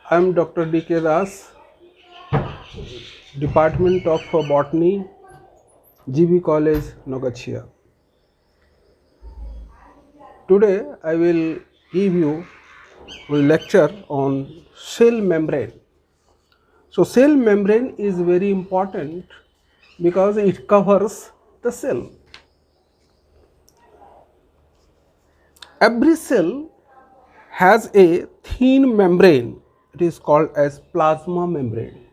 I am Dr. D.K. Das, Department of Botany, GB College, Nogachia. Today I will give you a lecture on cell membrane. So cell membrane is very important because it covers the cell. Every cell has a thin membrane. It is called as plasma membrane.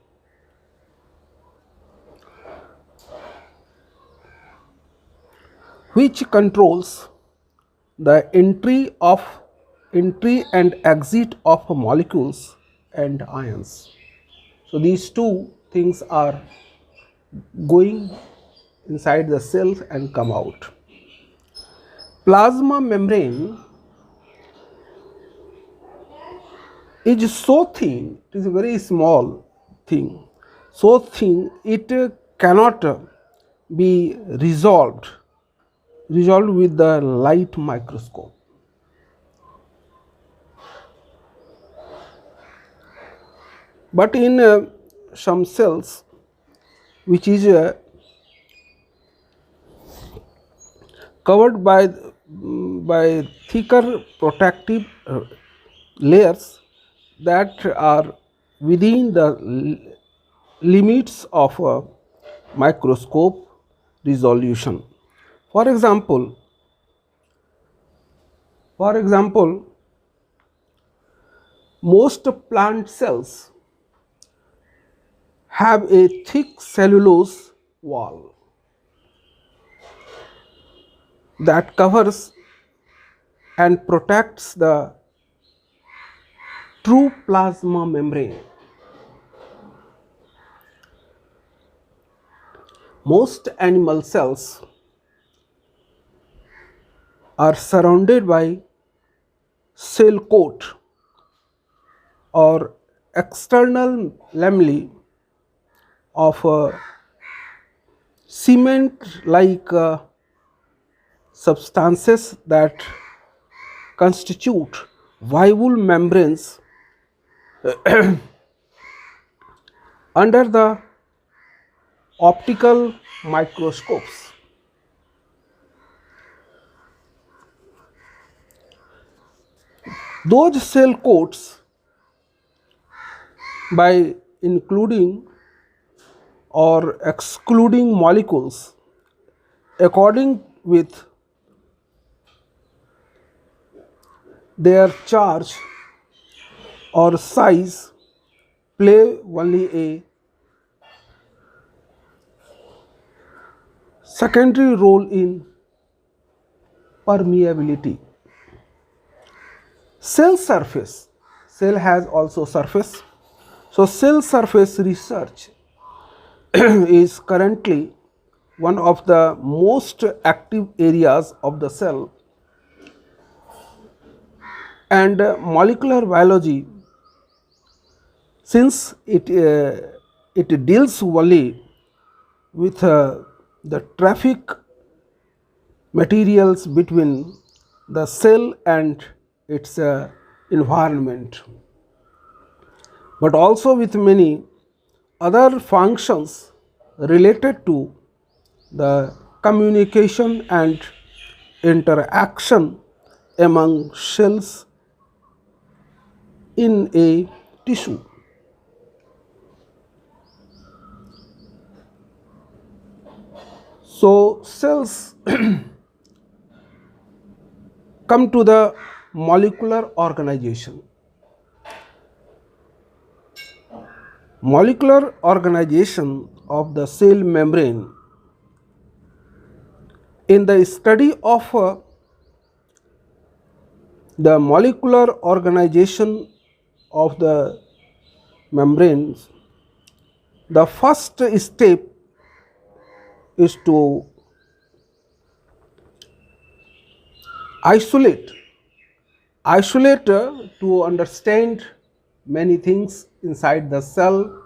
Which controls the entry and exit of molecules and ions. So these two things are going inside the cells and come out. Plasma membrane is so thin, it is a very small thing, so thin it cannot be resolved with the light microscope. But in some cells which is covered by thicker protective layers that are within the limits of microscope resolution. For example, most plant cells have a thick cellulose wall that covers and protects the true plasma membrane. Most animal cells are surrounded by cell coat or external lamellae of cement like substances that constitute viable membranes under the optical microscopes. Those cell coats, by including or excluding molecules according with their charge or size, play only a secondary role in permeability. Cell surface, cell has also surface. So cell surface research is currently one of the most active areas of the cell, and molecular biology, since it deals only with the traffic materials between the cell and its environment, but also with many other functions related to the communication and interaction among cells in a tissue. So cells come to the molecular organization. Molecular organization of the cell membrane. In the study of the molecular organization of the membranes, the first step is to isolate to understand many things inside the cell.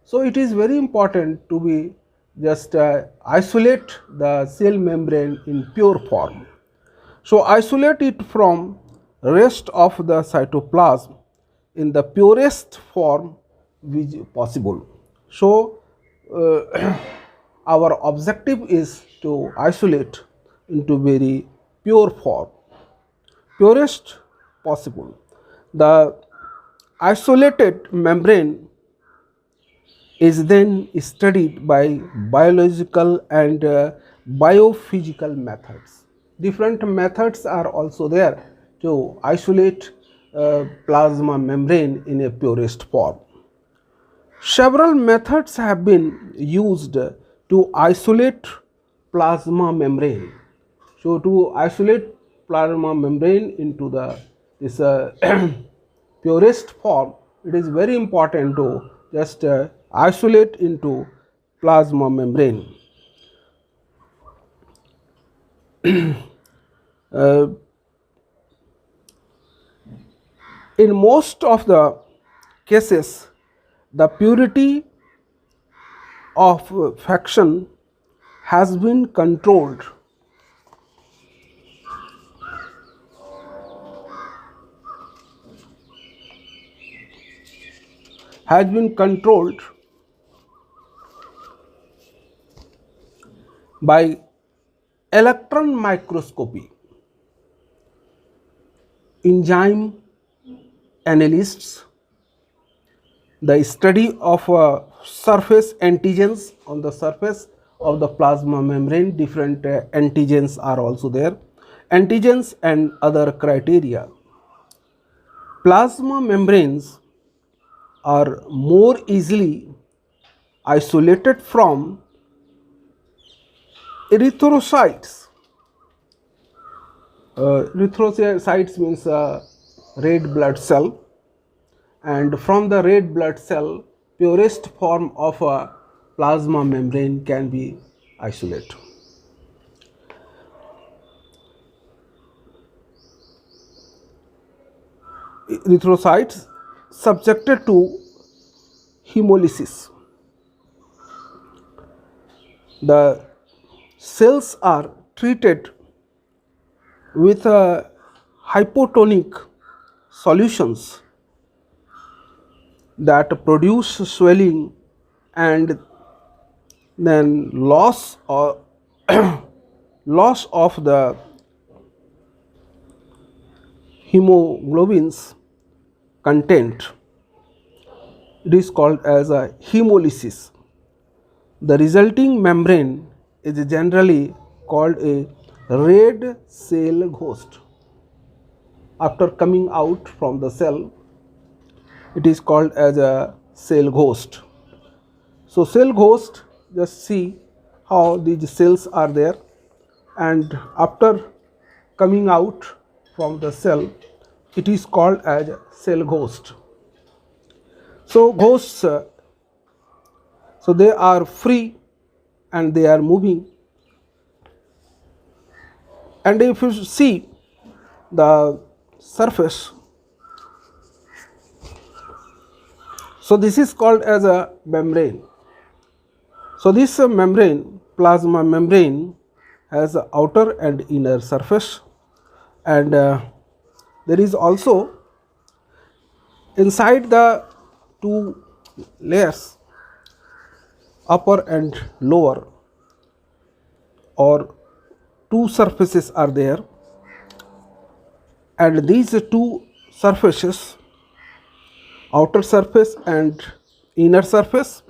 So it is very important to be just isolate the cell membrane in pure form. So isolate it from rest of the cytoplasm in the purest form which possible. So, our objective is to isolate into very pure form, purest possible. The isolated membrane is then studied by biological and biophysical methods. Different methods are also there to isolate plasma membrane in a purest form. Several methods have been used to isolate plasma membrane. So, to isolate plasma membrane into the this purest form, it is very important to just isolate into plasma membrane. uh, in most of the cases, the purity of fraction has been controlled by electron microscopy. Enzyme analysts, the study of surface antigens on the surface of the plasma membrane. Different antigens are also there, antigens and other criteria. Plasma membranes are more easily isolated from erythrocytes. Erythrocytes means red blood cell, and from the red blood cell, purest form of a plasma membrane can be isolated. Erythrocytes subjected to hemolysis. The cells are treated with hypotonic solutions that produce swelling and then loss of the hemoglobin's content. It is called as a hemolysis. The resulting membrane is generally called a red cell ghost. After coming out from the cell, it is called as a cell ghost. So, cell ghost, just see how these cells are there, and after coming out from the cell, it is called as cell ghost. So, ghosts, so they are free and they are moving, and if you see the surface, so this is called as a membrane. So, this membrane, plasma membrane, has a outer and inner surface, and there is also inside the two layers, upper and lower, or two surfaces are there, and these two surfaces, outer surface and inner surface,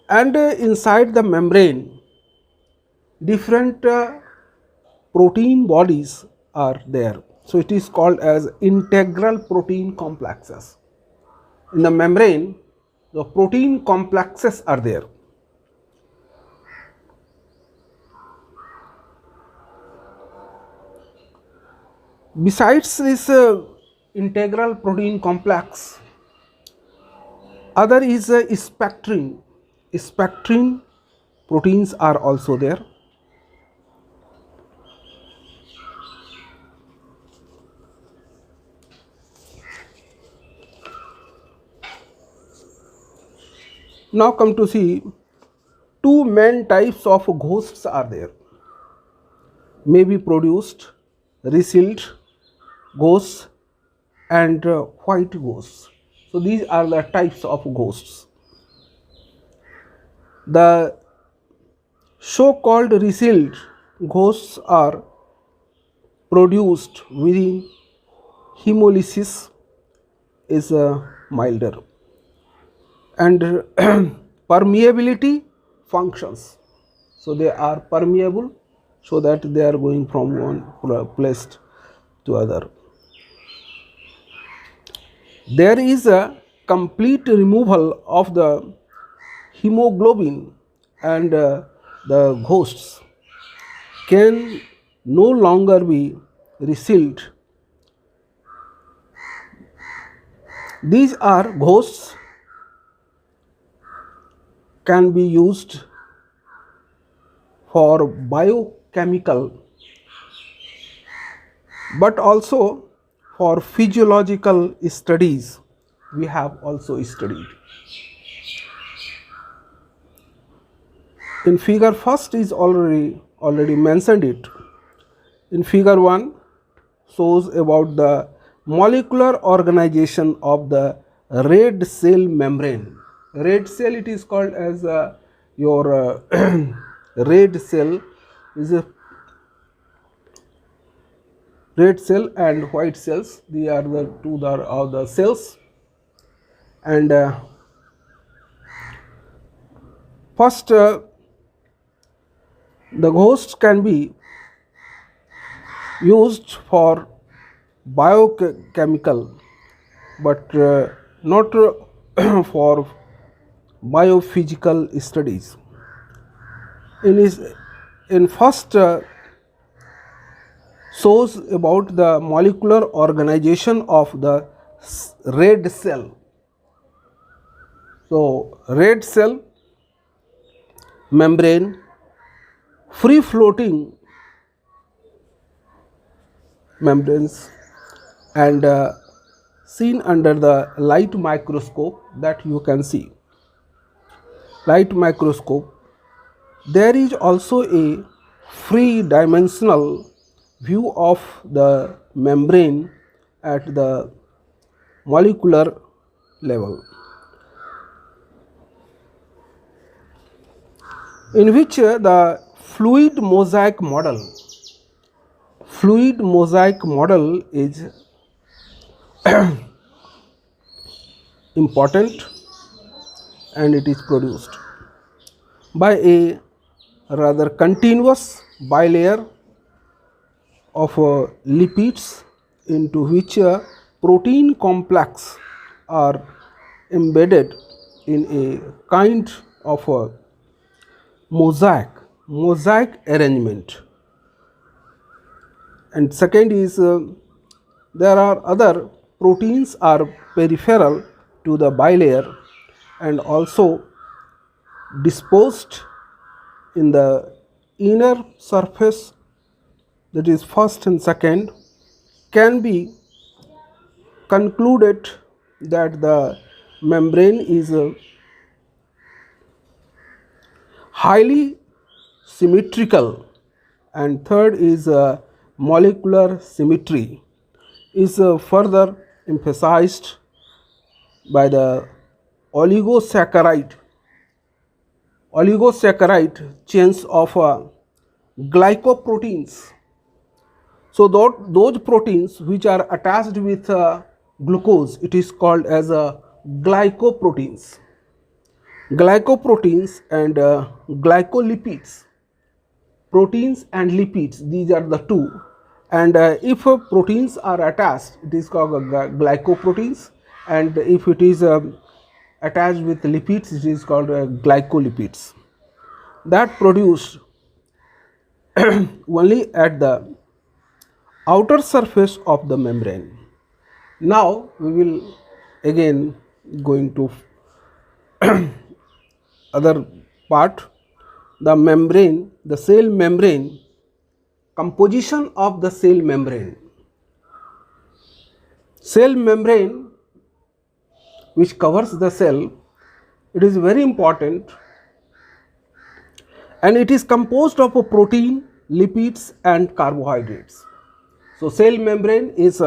and inside the membrane different protein bodies are there. So, it is called as integral protein complexes. In the membrane, the protein complexes are there. Besides this integral protein complex, other is spectrin. Spectrin proteins are also there. Now come to see, two main types of ghosts are there. May be produced resealed ghosts and white ghosts. So these are the types of ghosts. The so-called resealed ghosts are produced within hemolysis is milder, and permeability functions. So they are permeable, so that they are going from one place to other. There is a complete removal of the hemoglobin, and the ghosts can no longer be resealed. These are ghosts can be used for biochemical, but also for physiological studies we have also studied. In figure first is already mentioned it. In figure 1 shows about the molecular organization of the red cell membrane. Red cell, it is called as your red cell is a red cell and white cells. They are the two of the cells, and first the hosts can be used for biochemical, but not for biophysical studies. In first shows about the molecular organization of the red cell. So red cell membrane, free floating membranes, and seen under the light microscope, that you can see. Light microscope, there is also a free dimensional view of the membrane at the molecular level, in which the fluid mosaic model is important, and it is produced by a rather continuous bilayer of lipids, into which a protein complex are embedded in a kind of a mosaic arrangement. And second is there are other proteins are peripheral to the bilayer and also disposed in the inner surface, that is first and second. Can be concluded that the membrane is highly symmetrical, and third is molecular symmetry is further emphasized by the oligosaccharide chains of glycoproteins. So those proteins which are attached with glucose, it is called as glycoproteins. Glycoproteins and glycolipids. Proteins and lipids, these are the two. And if proteins are attached, it is called glycoproteins, and if it is attached with lipids, it is called glycolipids. That produced only at the outer surface of the membrane. Now we will again going to other part, the membrane, the cell membrane, composition of the cell membrane. Cell membrane which covers the cell, it is very important, and it is composed of a protein, lipids and carbohydrates. So cell membrane is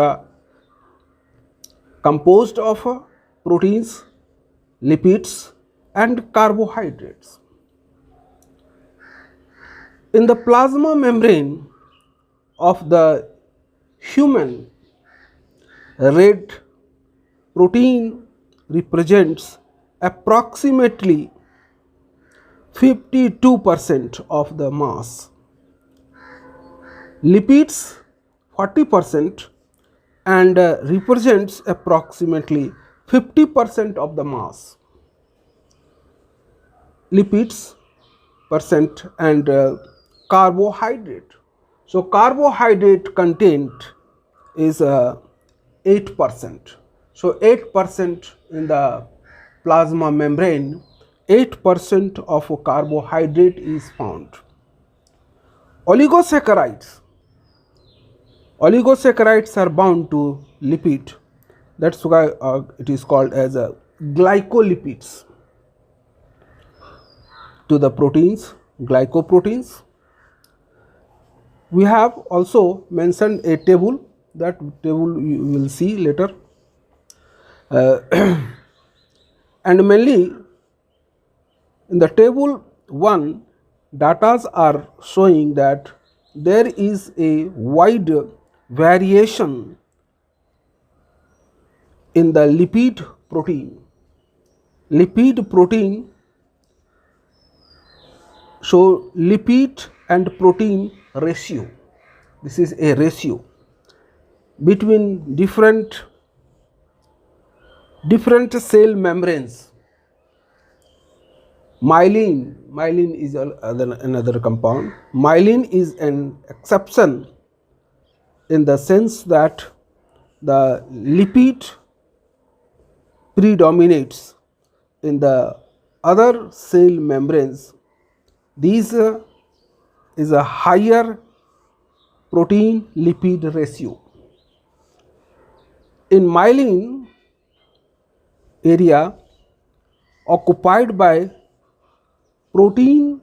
composed of proteins, lipids and carbohydrates. In the plasma membrane of the human, red protein represents approximately 52% of the mass, lipids 40% and represents approximately 50% of the mass, lipids percent and carbohydrate. So, carbohydrate content is 8%. So, 8% in the plasma membrane, 8% of carbohydrate is found. Oligosaccharides. Oligosaccharides are bound to lipid. That's why it is called as glycolipids. To the proteins, glycoproteins. We have also mentioned a table. That table you will see later. And mainly in the table 1, data are showing that there is a wide variation in the lipid protein. Lipid protein, so lipid and protein ratio. This is a ratio between different cell membranes. Myelin is another compound. Myelin is an exception in the sense that the lipid predominates in the other cell membranes. These is a higher protein lipid ratio. In myelin area occupied by the protein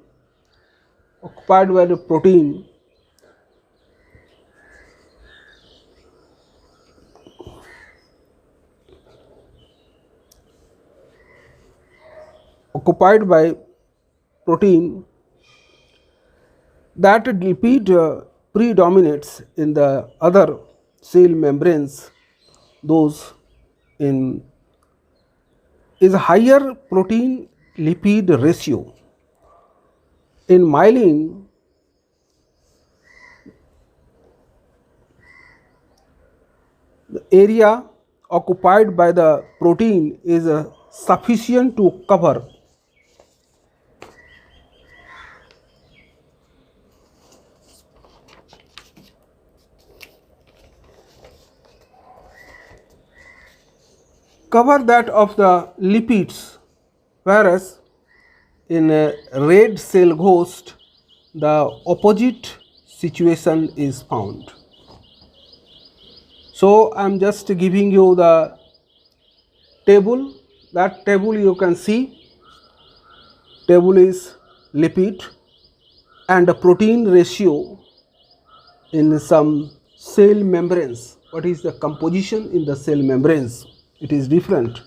that lipid predominates in the other cell membranes, those in is higher protein lipid ratio. In myelin, the area occupied by the protein is sufficient to cover that of the lipids, whereas in a red cell ghost the opposite situation is found. So, I am just giving you the table. That table you can see, table is lipid and the protein ratio in some cell membranes. What is the composition in the cell membranes? It is different.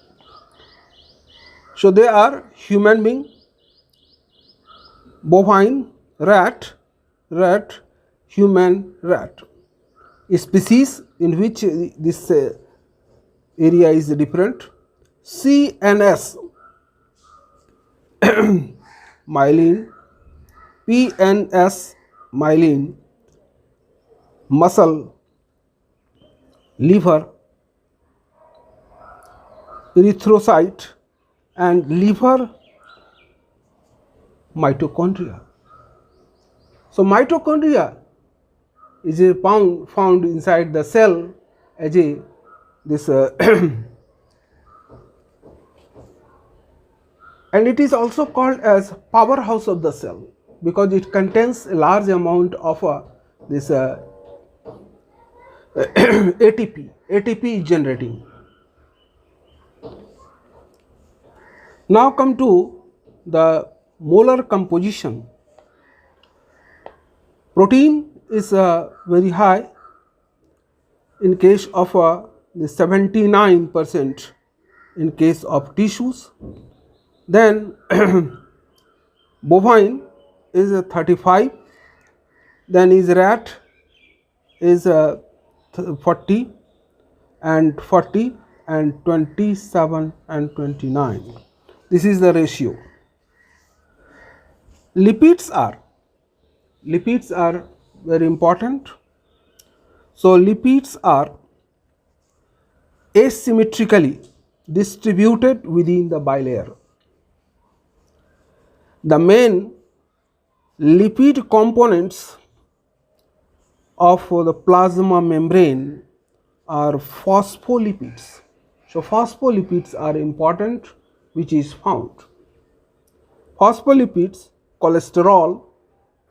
So, they are human being, bovine, rat, human, rat. A species in which this area is different. CNS, myelin, PNS, myelin, muscle, liver, erythrocyte and liver mitochondria. So, mitochondria is a found inside the cell as a this and it is also called as powerhouse of the cell because it contains a large amount of this ATP is generating. Now come to the molar composition. Protein is very high in case of the 79% in case of tissues. Then bovine is a 35, then is rat is a 40 and 40 and 27 and 29. This is the ratio. Lipids are very important. So lipids are asymmetrically distributed within the bilayer. The main lipid components of the plasma membrane are phospholipids. So phospholipids are important, which is found. Phospholipids, cholesterol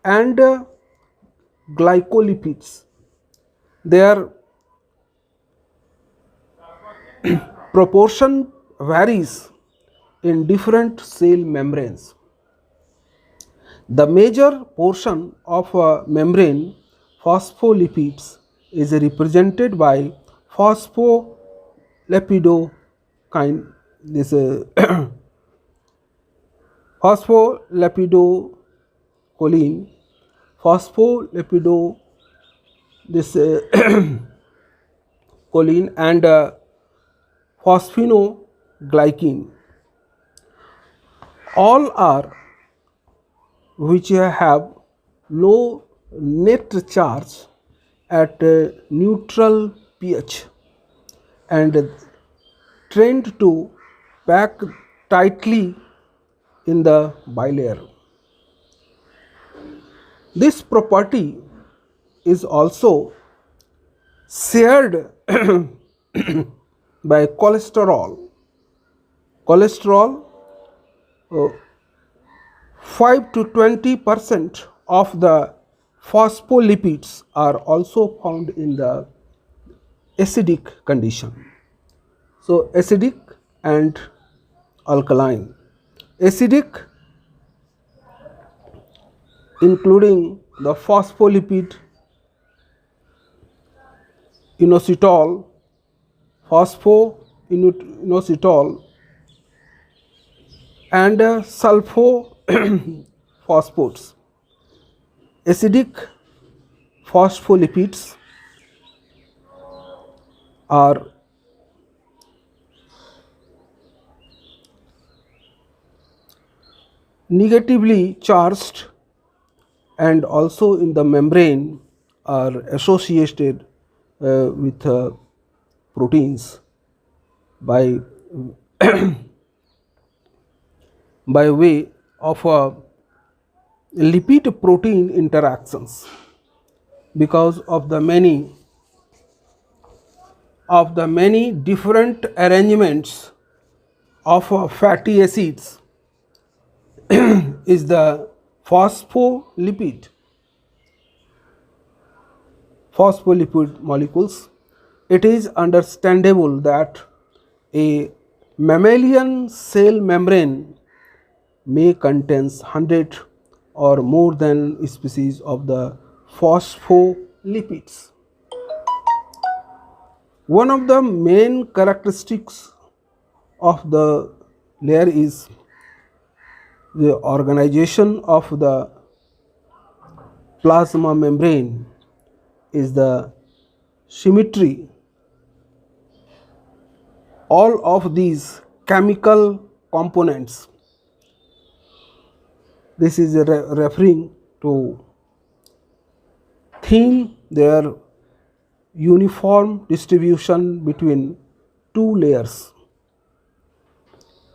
and glycolipids, their proportion varies in different cell membranes. The major portion of a membrane phospholipids is represented by phospholipidokine, this phospholipidocholine, phospholipido this choline and phosphinoglycine. All are which have low net charge at neutral pH and tend to pack tightly in the bilayer. This property is also shared by cholesterol. Cholesterol, 5 to 20% of the phospholipids are also found in the acidic condition. So acidic and alkaline. Acidic including the phospholipid inositol, phosphoinositol and sulfophosphates. Acidic phospholipids are negatively charged and also in the membrane are associated with proteins by by way of lipid protein interactions. Because of the many different arrangements of fatty acids is the phospholipid molecules. It is understandable that a mammalian cell membrane may contains 100 or more than species of the phospholipids. One of the main characteristics of the layer is the organization of the plasma membrane is the symmetry. All of these chemical components, this is referring to their uniform distribution between two layers,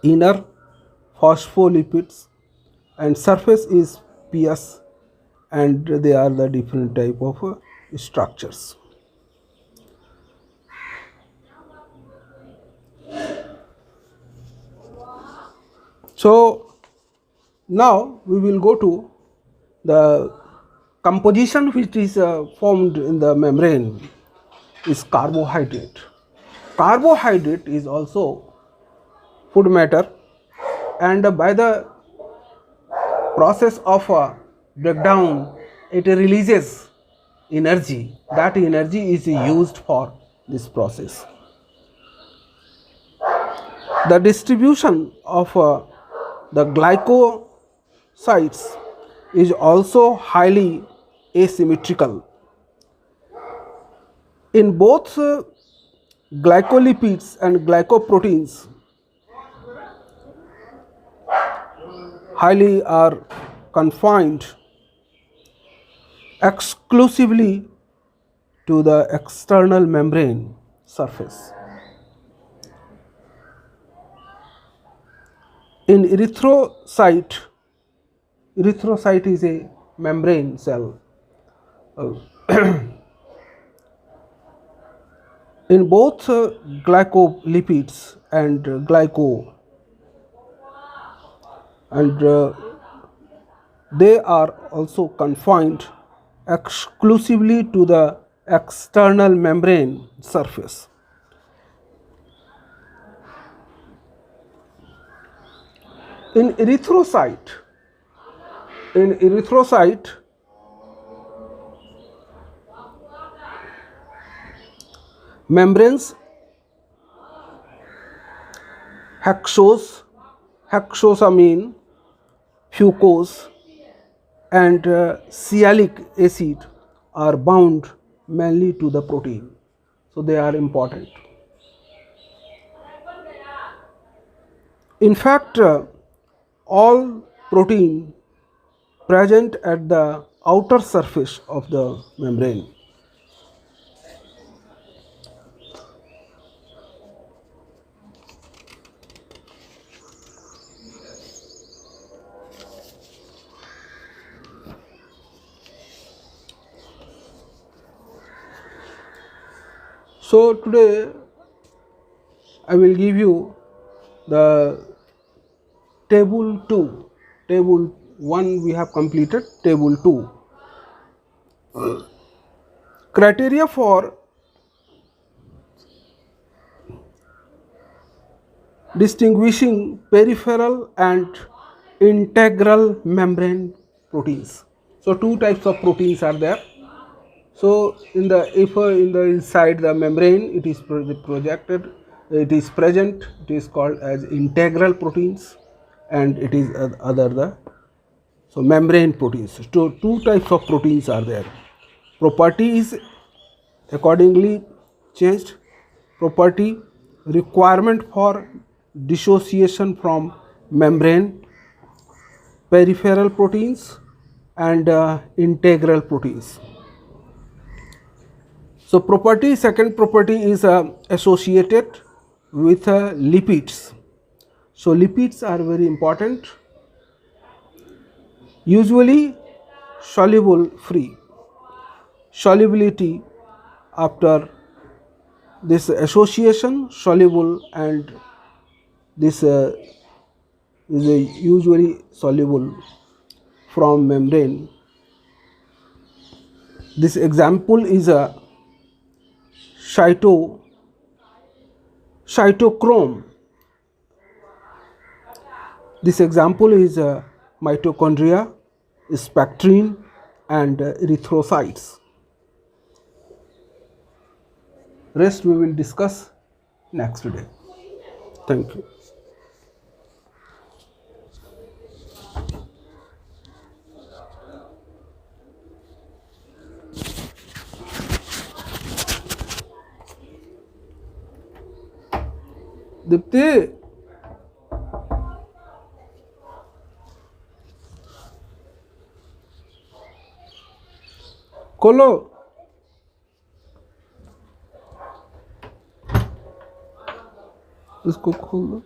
inner phospholipids and surface is PS, and they are the different type of structures. So now we will go to the composition which is formed in the membrane is carbohydrate. Carbohydrate is also food matter, and by the process of breakdown it releases energy. That energy is used for this process. The distribution of the glycosides is also highly asymmetrical. In both glycolipids and glycoproteins, highly are confined exclusively to the external membrane surface. In erythrocyte is a membrane cell. In both glycolipids and they are also confined exclusively to the external membrane surface. In erythrocyte, membranes hexosamine, fucose, and sialic acid are bound mainly to the protein, so they are important. In fact, all protein present at the outer surface of the membrane. So today I will give you the table 2. Table 1 we have completed, table 2. Criteria for distinguishing peripheral and integral membrane proteins. So two types of proteins are there. So in the inside the membrane it is projected, it is present, it is called as integral proteins, and it is so membrane proteins. So two types of proteins are there. Property is accordingly changed. Property, requirement for dissociation from membrane, peripheral proteins, and integral proteins. So property, second property is associated with lipids. So lipids are very important, usually soluble free. Solubility after this association soluble, and this is usually soluble from membrane. This example is a cytochrome. This example is mitochondria, spectrin, and erythrocytes. Rest we will discuss next day. Thank you. Dipti, खोलो. इसको खोलो.